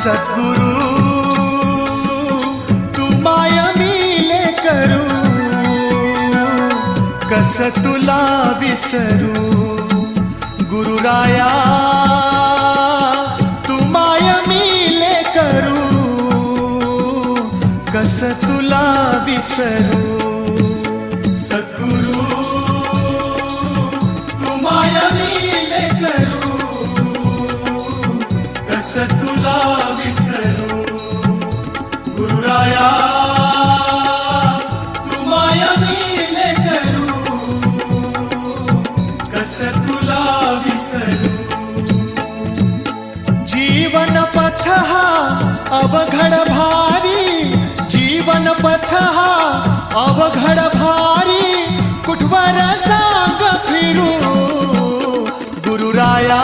सद्गुरु तू माय मिले करू, कस तुला विसरू. गुरुराया तू माय मिले करू, कस तुला विसरू. सद्गुरु तू माय मिले करू, कस तुला विसरू. गुरुराया तू माय मिले करू, कस तुला विसरू. जीवन पथ हा अवघड भारी, जीवन पथ हा अवघड भारी, कुठवर सांग फिरू. गुरुराया